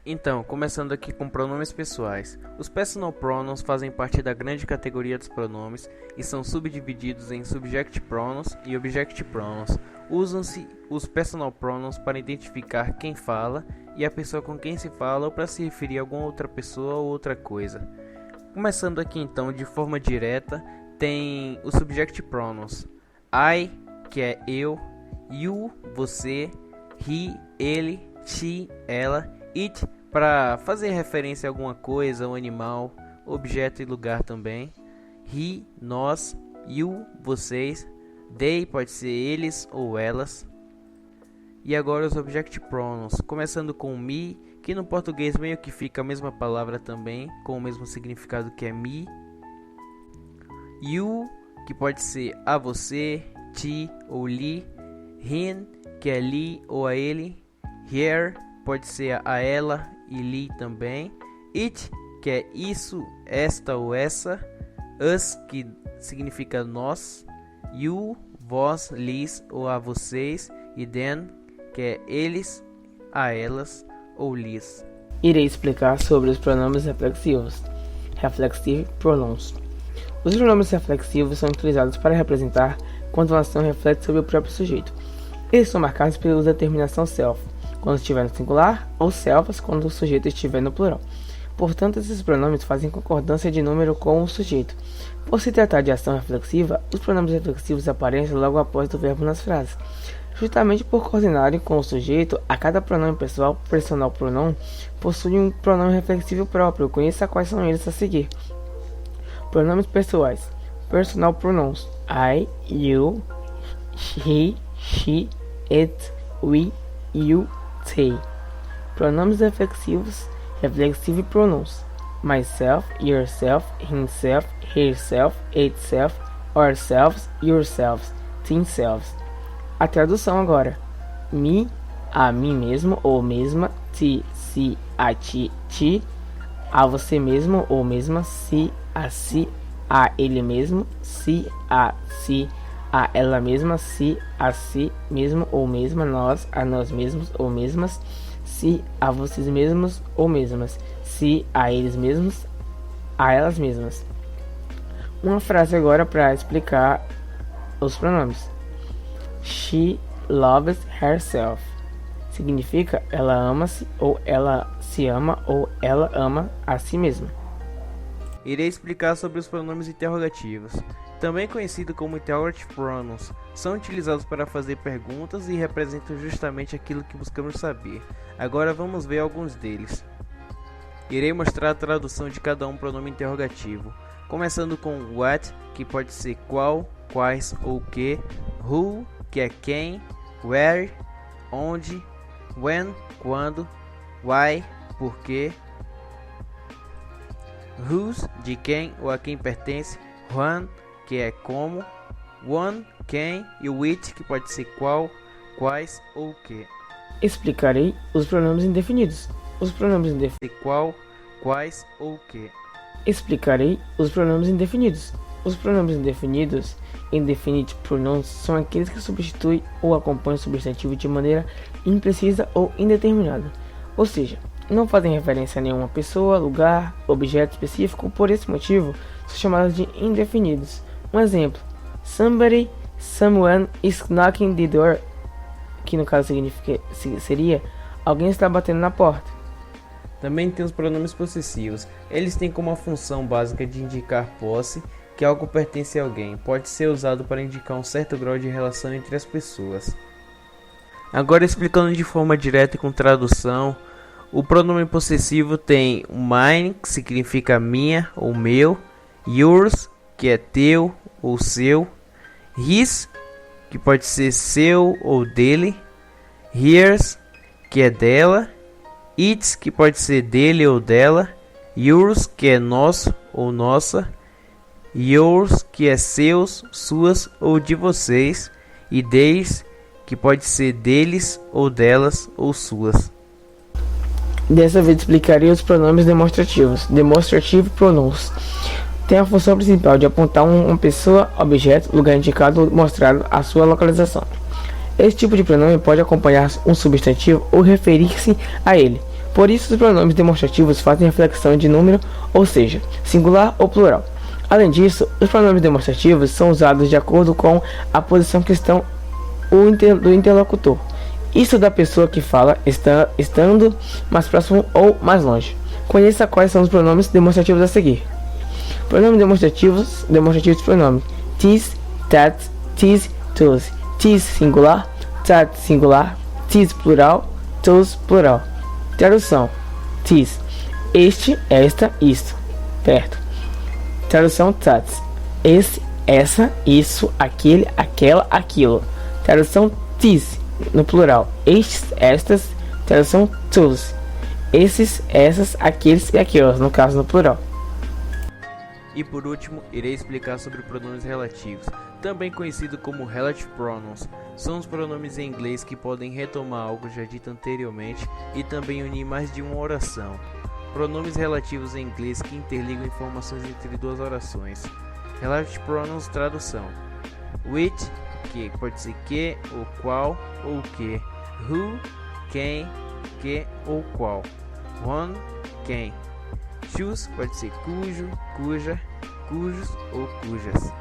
Então, começando aqui com pronomes pessoais. Os personal pronouns fazem parte da grande categoria dos pronomes e são subdivididos em subject pronouns e object pronouns. Usam-se os personal pronouns para identificar quem fala e a pessoa com quem se fala ou para se referir a alguma outra pessoa ou outra coisa. Começando aqui então de forma direta, tem os subject pronouns. I, que é eu, you, você, he, ele, she, ela, it, para fazer referência a alguma coisa, um animal, objeto e lugar também. He, nós, you, vocês, they, pode ser eles ou elas. E agora os object pronouns, começando com me, que no português meio que fica a mesma palavra também, com o mesmo significado que é me. You, que pode ser a você, ti ou li. Him, que é li ou a ele. Here, pode ser a ela e li também. It, que é isso, esta ou essa. Us, que significa nós. You, vós, lis ou a vocês. E them, que é eles, a elas ou lis. Irei explicar sobre os pronomes reflexivos, reflexive pronouns. Os pronomes reflexivos são utilizados para representar quando uma ação reflete sobre o próprio sujeito. Eles são marcados pelo uso da terminação self, quando estiver no singular, ou selfs, quando o sujeito estiver no plural. Portanto, esses pronomes fazem concordância de número com o sujeito. Por se tratar de ação reflexiva, os pronomes reflexivos aparecem logo após o verbo nas frases. Justamente por coordenarem com o sujeito, a cada pronome pessoal, personal pronoun, possui um pronome reflexivo próprio. Conheça quais são eles a seguir. Pronomes pessoais. Personal pronouns. I, you, he, she, it, we, you, they. Pronomes reflexivos. Reflexive pronouns. Myself, yourself, himself, herself, itself, ourselves, yourselves, themselves. A tradução agora. Me, a mim mesmo ou mesma. Ti, si, a ti, ti. A você mesmo ou mesma. Si, a ele mesmo. Si, a ela mesma. Si, a si mesmo ou mesma. Nós, a nós mesmos ou mesmas. Si, a vocês mesmos ou mesmas. Si, a eles mesmos, a elas mesmas. Uma frase agora para explicar os pronomes. She loves herself. Significa ela ama-se, ou ela se ama, ou ela ama a si mesma. Irei explicar sobre os pronomes interrogativos, também conhecido como interrogative pronouns. São utilizados para fazer perguntas e representam justamente aquilo que buscamos saber. Agora vamos ver alguns deles. Irei mostrar a tradução de cada pronome interrogativo, começando com what, que pode ser qual, quais ou que, who, que é quem, where, onde, when, quando, why, por quê, whose, de quem ou a quem pertence, when, que é como, one, quem, e which, que pode ser qual, quais ou que. Explicarei os pronomes indefinidos. Os pronomes indefinidos. Qual, quais ou que. Explicarei os pronomes indefinidos. Os pronomes indefinidos, indefinite pronouns, são aqueles que substituem ou acompanham o substantivo de maneira imprecisa ou indeterminada. Ou seja, não fazem referência a nenhuma pessoa, lugar, objeto específico. Por esse motivo, são chamados de indefinidos. Um exemplo: somebody, someone is knocking the door, que no caso seria alguém está batendo na porta. Também tem os pronomes possessivos. Eles têm como a função básica de indicar posse, que algo pertence a alguém. Pode ser usado para indicar um certo grau de relação entre as pessoas. Agora, explicando de forma direta e com tradução, o pronome possessivo tem o mine, que significa minha ou meu, yours, que é teu ou seu, his, que pode ser seu ou dele, hers, que é dela, its, que pode ser dele ou dela, yours, que é nosso ou nossa, yours, que é seus, suas ou de vocês, e theirs, que pode ser deles ou delas ou suas. Dessa vez explicarei os pronomes demonstrativos. Demonstrative pronouns tem a função principal de apontar uma pessoa, objeto, lugar indicado ou mostrado a sua localização. Esse tipo de pronome pode acompanhar um substantivo ou referir-se a ele. Por isso, os pronomes demonstrativos fazem reflexão de número, ou seja, singular ou plural. Além disso, os pronomes demonstrativos são usados de acordo com a posição que estão do interlocutor. Isso da pessoa que fala estando mais próximo ou mais longe. Conheça quais são os pronomes demonstrativos a seguir. Pronomes demonstrativos pronome. Tis, tat, tis, tus. Tis singular, tat singular, tis plural, tus plural. Tradução. Tis. Este, esta, isto. Perto. Tradução tats. Esse, essa, isso, aquele, aquela, aquilo. Tradução tis. No plural. Estes, estas. Tradução tus. Esses, essas, aqueles e aquelas. No caso, no plural. E por último, irei explicar sobre pronomes relativos, também conhecido como relative pronouns. São os pronomes em inglês que podem retomar algo já dito anteriormente e também unir mais de uma oração. Pronomes relativos em inglês que interligam informações entre duas orações. Relative pronouns, tradução. Which, que pode ser que, ou qual, ou que. Who, quem, que ou qual. One, quem. Choose pode ser cujo, cuja, cujos ou cujas.